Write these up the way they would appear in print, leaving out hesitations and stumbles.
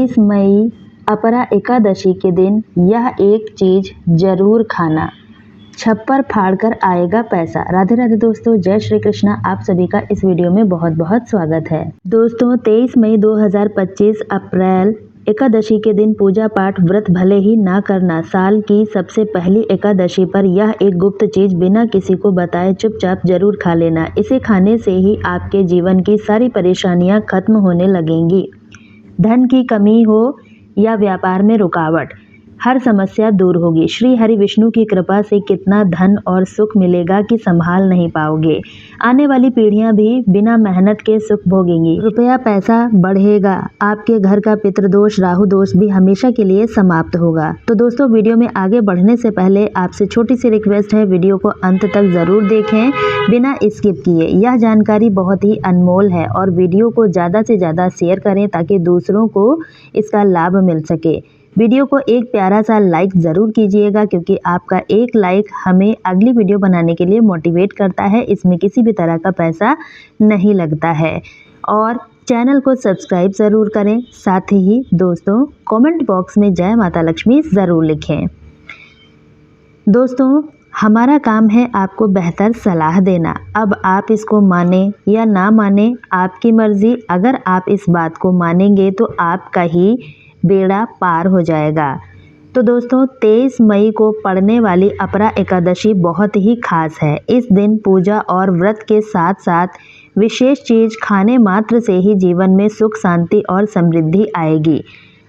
23 मई अपरा एकादशी के दिन यह एक चीज जरूर खाना, छप्पर फाड़कर आएगा पैसा। राधे राधे दोस्तों, जय श्री कृष्णा। आप सभी का इस वीडियो में बहुत बहुत स्वागत है। दोस्तों 23 मई 2025 अप्रैल एकादशी के दिन पूजा पाठ व्रत भले ही ना करना, साल की सबसे पहली एकादशी पर यह एक गुप्त चीज बिना किसी को बताए चुपचाप जरूर खा लेना। इसे खाने से ही आपके जीवन की सारी परेशानियां खत्म होने लगेंगी। धन की कमी हो या व्यापार में रुकावट, हर समस्या दूर होगी। श्री हरि विष्णु की कृपा से कितना धन और सुख मिलेगा कि संभाल नहीं पाओगे। आने वाली पीढ़ियां भी बिना मेहनत के सुख भोगेंगी। रुपया पैसा बढ़ेगा। आपके घर का पितृदोष राहु दोष भी हमेशा के लिए समाप्त होगा। तो दोस्तों वीडियो में आगे बढ़ने से पहले आपसे छोटी सी रिक्वेस्ट है, वीडियो को अंत तक जरूर देखें बिना स्किप किए। यह जानकारी बहुत ही अनमोल है और वीडियो को ज़्यादा से ज़्यादा शेयर करें ताकि दूसरों को इसका लाभ मिल सके। वीडियो को एक प्यारा सा लाइक ज़रूर कीजिएगा, क्योंकि आपका एक लाइक हमें अगली वीडियो बनाने के लिए मोटिवेट करता है। इसमें किसी भी तरह का पैसा नहीं लगता है। और चैनल को सब्सक्राइब ज़रूर करें। साथ ही दोस्तों कमेंट बॉक्स में जय माता लक्ष्मी ज़रूर लिखें। दोस्तों हमारा काम है आपको बेहतर सलाह देना। अब आप इसको माने या ना माने आपकी मर्ज़ी। अगर आप इस बात को मानेंगे तो आपका ही बेड़ा पार हो जाएगा। तो दोस्तों 23 मई को पड़ने वाली अपरा एकादशी बहुत ही खास है। इस दिन पूजा और व्रत के साथ साथ विशेष चीज खाने मात्र से ही जीवन में सुख शांति और समृद्धि आएगी।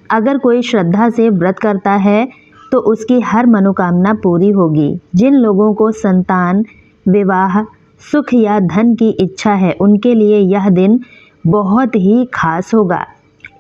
अगर कोई श्रद्धा से व्रत करता है तो उसकी हर मनोकामना पूरी होगी। जिन लोगों को संतान, विवाह, सुख या धन की इच्छा है उनके लिए यह दिन बहुत ही खास होगा।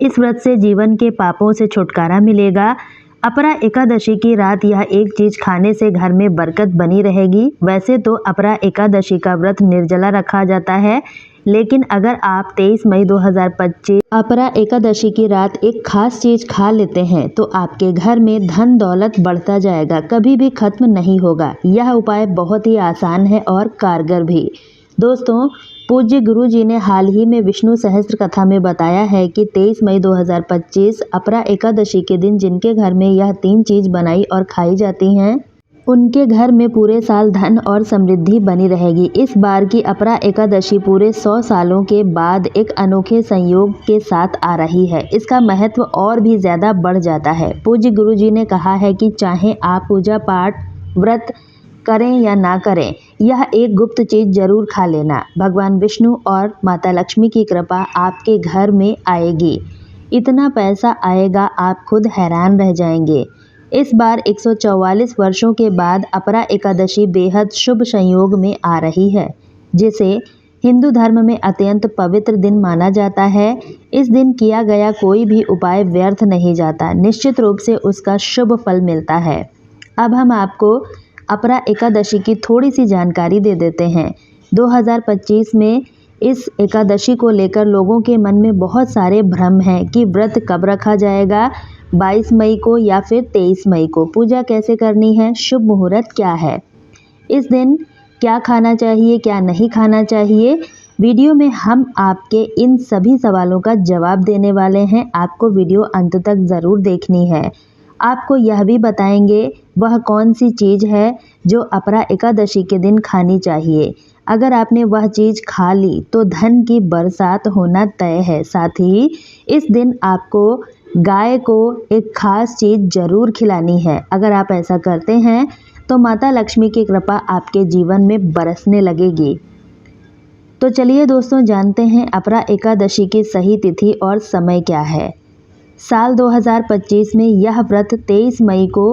इस व्रत से जीवन के पापों से छुटकारा मिलेगा। अपरा एकादशी की रात यह एक चीज खाने से घर में बरकत बनी रहेगी। वैसे तो अपरा एकादशी का व्रत निर्जला रखा जाता है, लेकिन अगर आप 23 मई 2025 अपरा एकादशी की रात एक खास चीज खा लेते हैं तो आपके घर में धन दौलत बढ़ता जाएगा, कभी भी खत्म नहीं होगा। यह उपाय बहुत ही आसान है और कारगर भी। दोस्तों पूज्य गुरु जी ने हाल ही में विष्णु सहस्त्र कथा में बताया है कि 23 मई 2025 अपरा एकादशी के दिन जिनके घर में यह 3 चीज बनाई और खाई जाती हैं उनके घर में पूरे साल धन और समृद्धि बनी रहेगी। इस बार की अपरा एकादशी पूरे 100 सालों के बाद एक अनोखे संयोग के साथ आ रही है। इसका महत्व और भी ज़्यादा बढ़ जाता है। पूज्य गुरु जी ने कहा है कि चाहे आप पूजा पाठ व्रत करें या ना करें, यह एक गुप्त चीज जरूर खा लेना। भगवान विष्णु और माता लक्ष्मी की कृपा आपके घर में आएगी। इतना पैसा आएगा आप खुद हैरान रह जाएंगे। इस बार 144 वर्षों के बाद अपरा एकादशी बेहद शुभ संयोग में आ रही है, जिसे हिंदू धर्म में अत्यंत पवित्र दिन माना जाता है। इस दिन किया गया कोई भी उपाय व्यर्थ नहीं जाता, निश्चित रूप से उसका शुभ फल मिलता है। अब हम आपको अपरा एकादशी की थोड़ी सी जानकारी दे देते हैं। 2025 में इस एकादशी को लेकर लोगों के मन में बहुत सारे भ्रम हैं कि व्रत कब रखा जाएगा, 22 मई को या फिर 23 मई को, पूजा कैसे करनी है, शुभ मुहूर्त क्या है, इस दिन क्या खाना चाहिए क्या नहीं खाना चाहिए। वीडियो में हम आपके इन सभी सवालों का जवाब देने वाले हैं। आपको वीडियो अंत तक ज़रूर देखनी है। आपको यह भी बताएंगे वह कौन सी चीज़ है जो अपरा एकादशी के दिन खानी चाहिए। अगर आपने वह चीज़ खा ली तो धन की बरसात होना तय है। साथ ही इस दिन आपको गाय को एक खास चीज़ जरूर खिलानी है। अगर आप ऐसा करते हैं तो माता लक्ष्मी की कृपा आपके जीवन में बरसने लगेगी। तो चलिए दोस्तों जानते हैं अपरा एकादशी की सही तिथि और समय क्या है। साल 2025 में यह व्रत 23 मई को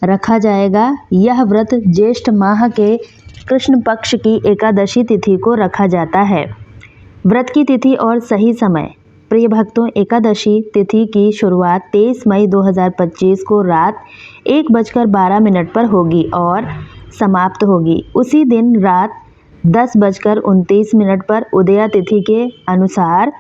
रखा जाएगा। यह व्रत ज्येष्ठ माह के कृष्ण पक्ष की एकादशी तिथि को रखा जाता है। व्रत की तिथि और सही समय, प्रिय भक्तों, एकादशी तिथि की शुरुआत 23 मई 2025 को रात 1:12 पर होगी और समाप्त होगी उसी दिन रात 10:29 पर उदया तिथि के अनुसार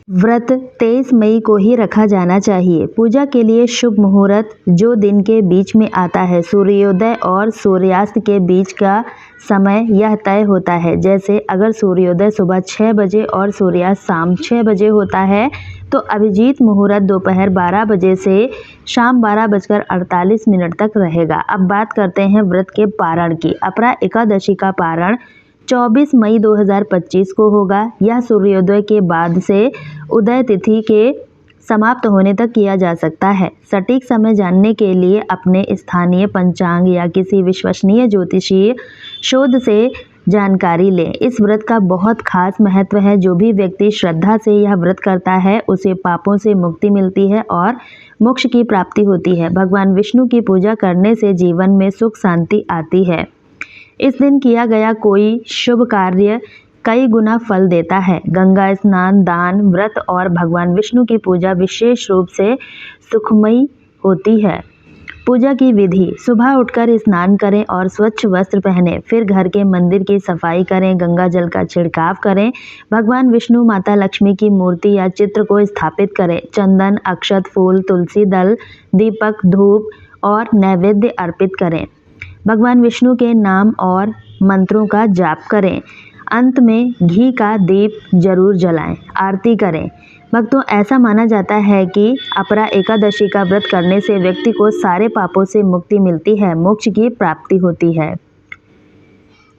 व्रत 23 मई को ही रखा जाना चाहिए। पूजा के लिए शुभ मुहूर्त जो दिन के बीच में आता है, सूर्योदय और सूर्यास्त के बीच का समय यह तय होता है। जैसे अगर सूर्योदय सुबह 6 बजे और सूर्यास्त शाम 6 बजे होता है तो अभिजीत मुहूर्त दोपहर 12 बजे से शाम 12:48 तक रहेगा। अब बात करते हैं व्रत के पारण की। अपरा एकादशी का पारण 24 मई 2025 को होगा। यह सूर्योदय के बाद से उदय तिथि के समाप्त होने तक किया जा सकता है। सटीक समय जानने के लिए अपने स्थानीय पंचांग या किसी विश्वसनीय ज्योतिषीय शोध से जानकारी लें। इस व्रत का बहुत खास महत्व है। जो भी व्यक्ति श्रद्धा से यह व्रत करता है उसे पापों से मुक्ति मिलती है और मोक्ष की प्राप्ति होती है। भगवान विष्णु की पूजा करने से जीवन में सुख शांति आती है। इस दिन किया गया कोई शुभ कार्य कई गुना फल देता है। गंगा स्नान, दान, व्रत और भगवान विष्णु की पूजा विशेष रूप से सुखमयी होती है। पूजा की विधि: सुबह उठकर स्नान करें और स्वच्छ वस्त्र पहनें। फिर घर के मंदिर की सफाई करें, गंगा जल का छिड़काव करें। भगवान विष्णु, माता लक्ष्मी की मूर्ति या चित्र को स्थापित करें। चंदन, अक्षत, फूल, तुलसी दल, दीपक, धूप और नैवेद्य अर्पित करें। भगवान विष्णु के नाम और मंत्रों का जाप करें। अंत में घी का दीप जरूर जलाएं। आरती करें। भक्तों, ऐसा माना जाता है कि अपरा एकादशी का व्रत करने से व्यक्ति को सारे पापों से मुक्ति मिलती है, मोक्ष की प्राप्ति होती है।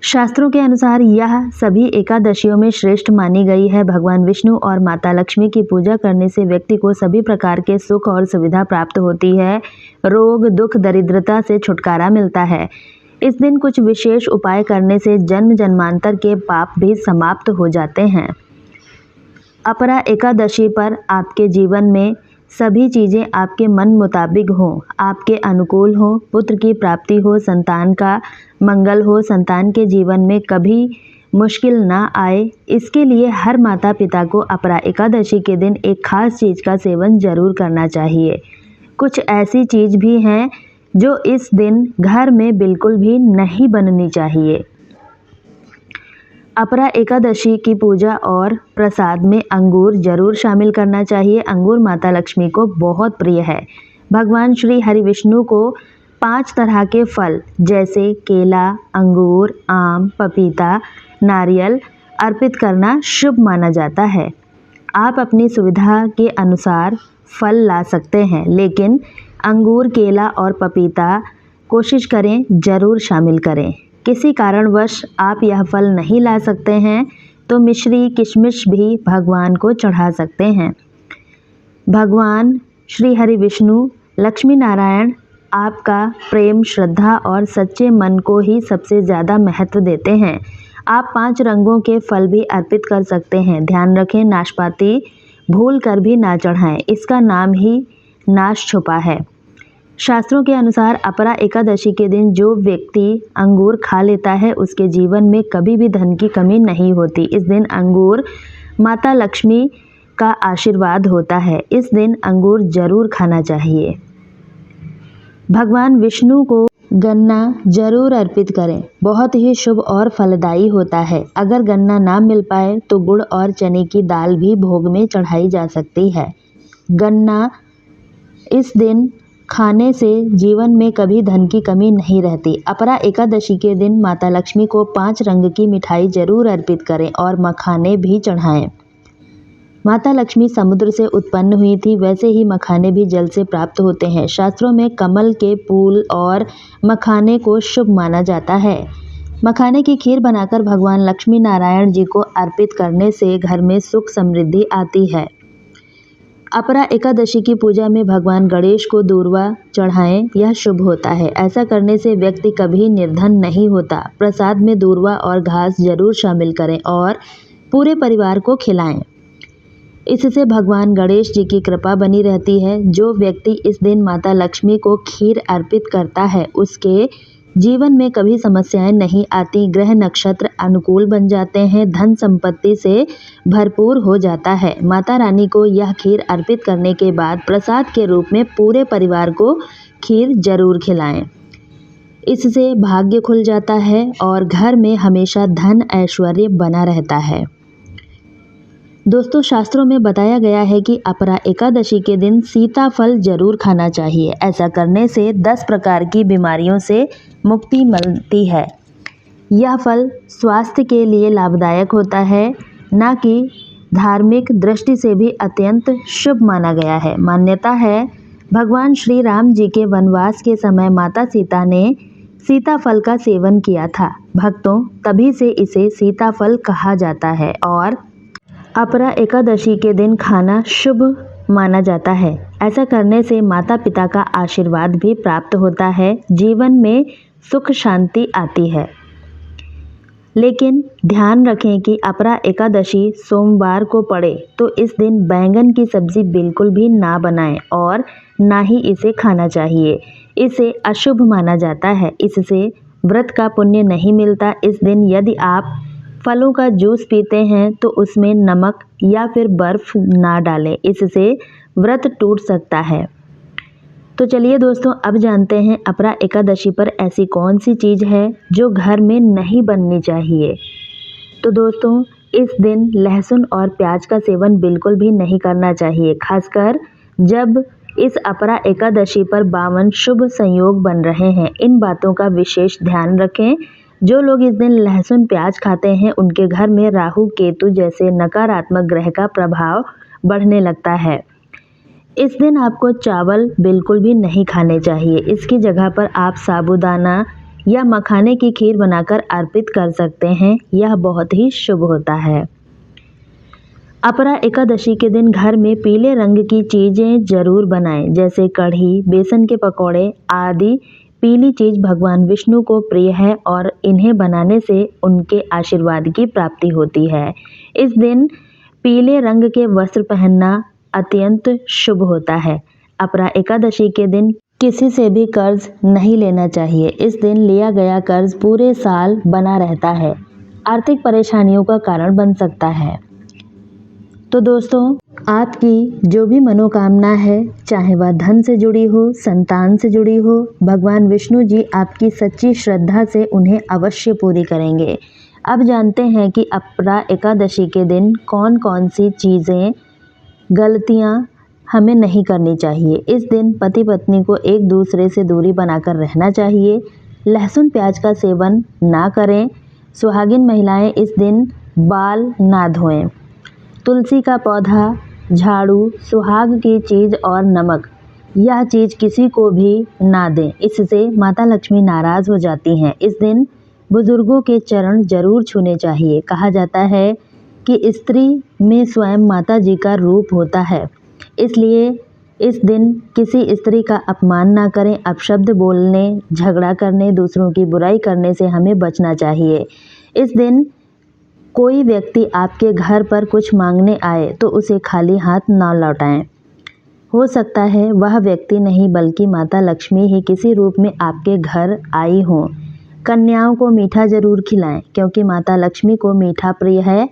शास्त्रों के अनुसार यह सभी एकादशियों में श्रेष्ठ मानी गई है। भगवान विष्णु और माता लक्ष्मी की पूजा करने से व्यक्ति को सभी प्रकार के सुख और सुविधा प्राप्त होती है। रोग, दुख, दरिद्रता से छुटकारा मिलता है। इस दिन कुछ विशेष उपाय करने से जन्म जन्मांतर के पाप भी समाप्त हो जाते हैं। अपरा एकादशी पर आपके जीवन में सभी चीज़ें आपके मन मुताबिक हों, आपके अनुकूल हों, पुत्र की प्राप्ति हो, संतान का मंगल हो, संतान के जीवन में कभी मुश्किल ना आए, इसके लिए हर माता पिता को अपरा एकादशी के दिन एक खास चीज़ का सेवन जरूर करना चाहिए। कुछ ऐसी चीज़ भी हैं जो इस दिन घर में बिल्कुल भी नहीं बननी चाहिए। अपरा एकादशी की पूजा और प्रसाद में अंगूर जरूर शामिल करना चाहिए। अंगूर माता लक्ष्मी को बहुत प्रिय है। भगवान श्री हरि विष्णु को 5 तरह के फल जैसे केला, अंगूर, आम, पपीता, नारियल अर्पित करना शुभ माना जाता है। आप अपनी सुविधा के अनुसार फल ला सकते हैं, लेकिन अंगूर, केला और पपीता कोशिश करें जरूर शामिल करें। किसी कारणवश आप यह फल नहीं ला सकते हैं तो मिश्री, किशमिश भी भगवान को चढ़ा सकते हैं। भगवान श्री हरि विष्णु, लक्ष्मी नारायण आपका प्रेम, श्रद्धा और सच्चे मन को ही सबसे ज़्यादा महत्व देते हैं। आप 5 रंगों के फल भी अर्पित कर सकते हैं। ध्यान रखें, नाशपाती भूल कर भी ना चढ़ाएं, इसका नाम ही नाश छुपा है। शास्त्रों के अनुसार अपरा एकादशी के दिन जो व्यक्ति अंगूर खा लेता है उसके जीवन में कभी भी धन की कमी नहीं होती। इस दिन अंगूर माता लक्ष्मी का आशीर्वाद होता है। इस दिन अंगूर जरूर खाना चाहिए। भगवान विष्णु को गन्ना जरूर अर्पित करें, बहुत ही शुभ और फलदायी होता है। अगर गन्ना ना मिल पाए तो गुड़ और चने की दाल भी भोग में चढ़ाई जा सकती है। गन्ना इस दिन खाने से जीवन में कभी धन की कमी नहीं रहती। अपरा एकादशी के दिन माता लक्ष्मी को 5 रंग की मिठाई जरूर अर्पित करें और मखाने भी चढ़ाएं। माता लक्ष्मी समुद्र से उत्पन्न हुई थी, वैसे ही मखाने भी जल से प्राप्त होते हैं। शास्त्रों में कमल के फूल और मखाने को शुभ माना जाता है। मखाने की खीर बनाकर भगवान लक्ष्मी नारायण जी को अर्पित करने से घर में सुख समृद्धि आती है। अपरा एकादशी की पूजा में भगवान गणेश को दूर्वा चढ़ाएं, यह शुभ होता है। ऐसा करने से व्यक्ति कभी निर्धन नहीं होता। प्रसाद में दूर्वा और घास जरूर शामिल करें और पूरे परिवार को खिलाएं। इससे भगवान गणेश जी की कृपा बनी रहती है। जो व्यक्ति इस दिन माता लक्ष्मी को खीर अर्पित करता है उसके जीवन में कभी समस्याएं नहीं आती। ग्रह नक्षत्र अनुकूल बन जाते हैं, धन संपत्ति से भरपूर हो जाता है। माता रानी को यह खीर अर्पित करने के बाद प्रसाद के रूप में पूरे परिवार को खीर जरूर खिलाएं। इससे भाग्य खुल जाता है और घर में हमेशा धन ऐश्वर्य बना रहता है। दोस्तों शास्त्रों में बताया गया है कि अपरा एकादशी के दिन सीताफल जरूर खाना चाहिए। ऐसा करने से 10 प्रकार की बीमारियों से मुक्ति मिलती है। यह फल स्वास्थ्य के लिए लाभदायक होता है, न कि धार्मिक दृष्टि से भी अत्यंत शुभ माना गया है। मान्यता है भगवान श्री राम जी के वनवास के समय माता सीता ने सीताफल का सेवन किया था। भक्तों तभी से इसे सीताफल कहा जाता है और अपरा एकादशी के दिन खाना शुभ माना जाता है। ऐसा करने से माता पिता का आशीर्वाद भी प्राप्त होता है, जीवन में सुख शांति आती है। लेकिन ध्यान रखें कि अपरा एकादशी सोमवार को पड़े तो इस दिन बैंगन की सब्जी बिल्कुल भी ना बनाएं और ना ही इसे खाना चाहिए। इसे अशुभ माना जाता है, इससे व्रत का पुण्य नहीं मिलता। इस दिन यदि आप फलों का जूस पीते हैं तो उसमें नमक या फिर बर्फ ना डालें, इससे व्रत टूट सकता है। तो चलिए दोस्तों अब जानते हैं अपरा एकादशी पर ऐसी कौन सी चीज़ है जो घर में नहीं बननी चाहिए। तो दोस्तों इस दिन लहसुन और प्याज का सेवन बिल्कुल भी नहीं करना चाहिए, खासकर जब इस अपरा एकादशी पर 52 शुभ संयोग बन रहे हैं। इन बातों का विशेष ध्यान रखें। जो लोग इस दिन लहसुन प्याज खाते हैं उनके घर में राहु केतु जैसे नकारात्मक ग्रह का प्रभाव बढ़ने लगता है। इस दिन आपको चावल बिल्कुल भी नहीं खाने चाहिए। इसकी जगह पर आप साबूदाना या मखाने की खीर बनाकर अर्पित कर सकते हैं, यह बहुत ही शुभ होता है। अपरा एकादशी के दिन घर में पीले रंग की चीज़ें जरूर बनाएं, जैसे कढ़ी, बेसन के पकौड़े आदि। पीली चीज़ भगवान विष्णु को प्रिय है और इन्हें बनाने से उनके आशीर्वाद की प्राप्ति होती है। इस दिन पीले रंग के वस्त्र पहनना अत्यंत शुभ होता है। अपरा एकादशी के दिन किसी से भी कर्ज नहीं लेना चाहिए। इस दिन लिया गया कर्ज पूरे साल बना रहता है, आर्थिक परेशानियों का कारण बन सकता है। तो दोस्तों आपकी जो भी मनोकामना है, चाहे वह धन से जुड़ी हो, संतान से जुड़ी हो, भगवान विष्णु जी आपकी सच्ची श्रद्धा से उन्हें अवश्य पूरी करेंगे। अब जानते हैं कि अपरा एकादशी के दिन कौन कौन सी चीज़ें, गलतियां हमें नहीं करनी चाहिए। इस दिन पति पत्नी को एक दूसरे से दूरी बनाकर रहना चाहिए। लहसुन प्याज का सेवन ना करें। सुहागिन महिलाएं इस दिन बाल ना धोएं। तुलसी का पौधा, झाड़ू, सुहाग की चीज़ और नमक, यह चीज़ किसी को भी ना दें, इससे माता लक्ष्मी नाराज़ हो जाती हैं। इस दिन बुजुर्गों के चरण जरूर छूने चाहिए। कहा जाता है कि स्त्री में स्वयं माता जी का रूप होता है, इसलिए इस दिन किसी स्त्री का अपमान ना करें। अपशब्द बोलने, झगड़ा करने, दूसरों की बुराई करने से हमें बचना चाहिए। इस दिन कोई व्यक्ति आपके घर पर कुछ मांगने आए तो उसे खाली हाथ ना लौटाएं। हो सकता है वह व्यक्ति नहीं बल्कि माता लक्ष्मी ही किसी रूप में आपके घर आई हों। कन्याओं को मीठा जरूर खिलाएं, क्योंकि माता लक्ष्मी को मीठा प्रिय है।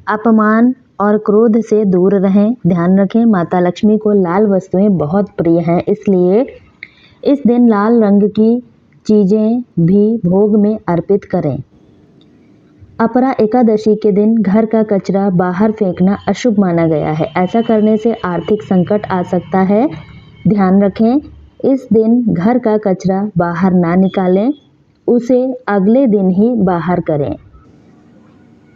अपमान और क्रोध से दूर रहें। ध्यान रखें माता लक्ष्मी को लाल वस्तुएं बहुत प्रिय हैं, इसलिए इस दिन लाल रंग की चीज़ें भी भोग में अर्पित करें। अपरा एकादशी के दिन घर का कचरा बाहर फेंकना अशुभ माना गया है। ऐसा करने से आर्थिक संकट आ सकता है। ध्यान रखें इस दिन घर का कचरा बाहर ना निकालें, उसे अगले दिन ही बाहर करें।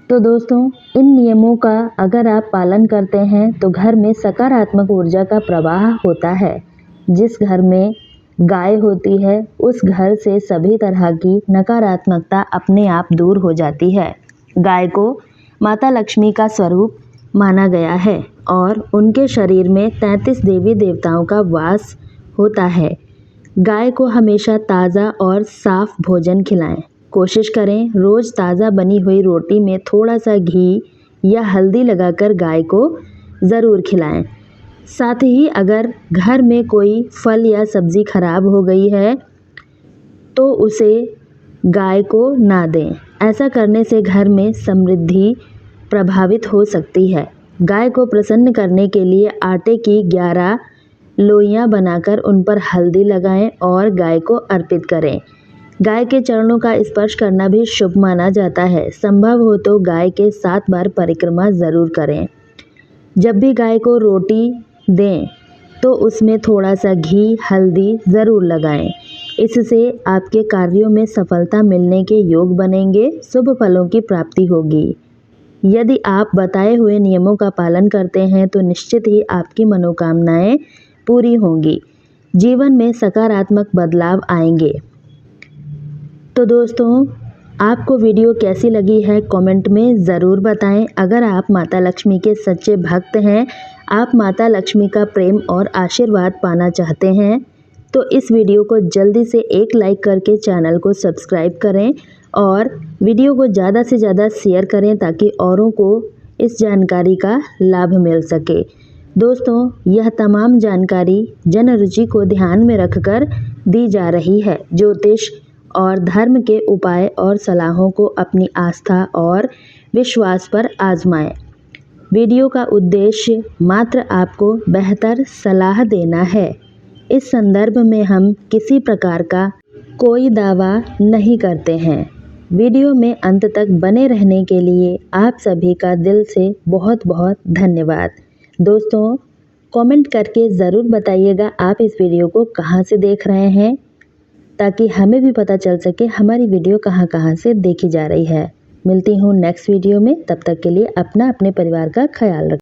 तो दोस्तों इन नियमों का अगर आप पालन करते हैं तो घर में सकारात्मक ऊर्जा का प्रवाह होता है। जिस घर में गाय होती है उस घर से सभी तरह की नकारात्मकता अपने आप दूर हो जाती है। गाय को माता लक्ष्मी का स्वरूप माना गया है और उनके शरीर में 33 देवी देवताओं का वास होता है। गाय को हमेशा ताज़ा और साफ भोजन खिलाएं। कोशिश करें रोज़ ताज़ा बनी हुई रोटी में थोड़ा सा घी या हल्दी लगाकर गाय को ज़रूर खिलाएं। साथ ही अगर घर में कोई फल या सब्ज़ी खराब हो गई है तो उसे गाय को ना दें। ऐसा करने से घर में समृद्धि प्रभावित हो सकती है। गाय को प्रसन्न करने के लिए आटे की 11 लोइयां बनाकर उन पर हल्दी लगाएं और गाय को अर्पित करें। गाय के चरणों का स्पर्श करना भी शुभ माना जाता है। संभव हो तो गाय के 7 बार परिक्रमा ज़रूर करें। जब भी गाय को रोटी दें तो उसमें थोड़ा सा घी, हल्दी ज़रूर लगाएं। इससे आपके कार्यों में सफलता मिलने के योग बनेंगे, शुभ फलों की प्राप्ति होगी। यदि आप बताए हुए नियमों का पालन करते हैं तो निश्चित ही आपकी मनोकामनाएं पूरी होंगी, जीवन में सकारात्मक बदलाव आएंगे। तो दोस्तों, आपको वीडियो कैसी लगी है कमेंट में ज़रूर बताएं। अगर आप माता लक्ष्मी के सच्चे भक्त हैं, आप माता लक्ष्मी का प्रेम और आशीर्वाद पाना चाहते हैं, तो इस वीडियो को जल्दी से एक लाइक करके चैनल को सब्सक्राइब करें और वीडियो को ज़्यादा से ज़्यादा शेयर करें ताकि औरों को इस जानकारी का लाभ मिल सके। दोस्तों, यह तमाम जानकारी जन रुचि को ध्यान में रखकर दी जा रही है। ज्योतिष और धर्म के उपाय और सलाहों को अपनी आस्था और विश्वास पर आजमाएं। वीडियो का उद्देश्य मात्र आपको बेहतर सलाह देना है। इस संदर्भ में हम किसी प्रकार का कोई दावा नहीं करते हैं। वीडियो में अंत तक बने रहने के लिए आप सभी का दिल से बहुत बहुत धन्यवाद। दोस्तों, कमेंट करके ज़रूर बताइएगा आप इस वीडियो को कहाँ से देख रहे हैं, ताकि हमें भी पता चल सके हमारी वीडियो कहाँ कहाँ से देखी जा रही है। मिलती हूँ नेक्स्ट वीडियो में, तब तक के लिए अपना अपने परिवार का ख्याल रखें।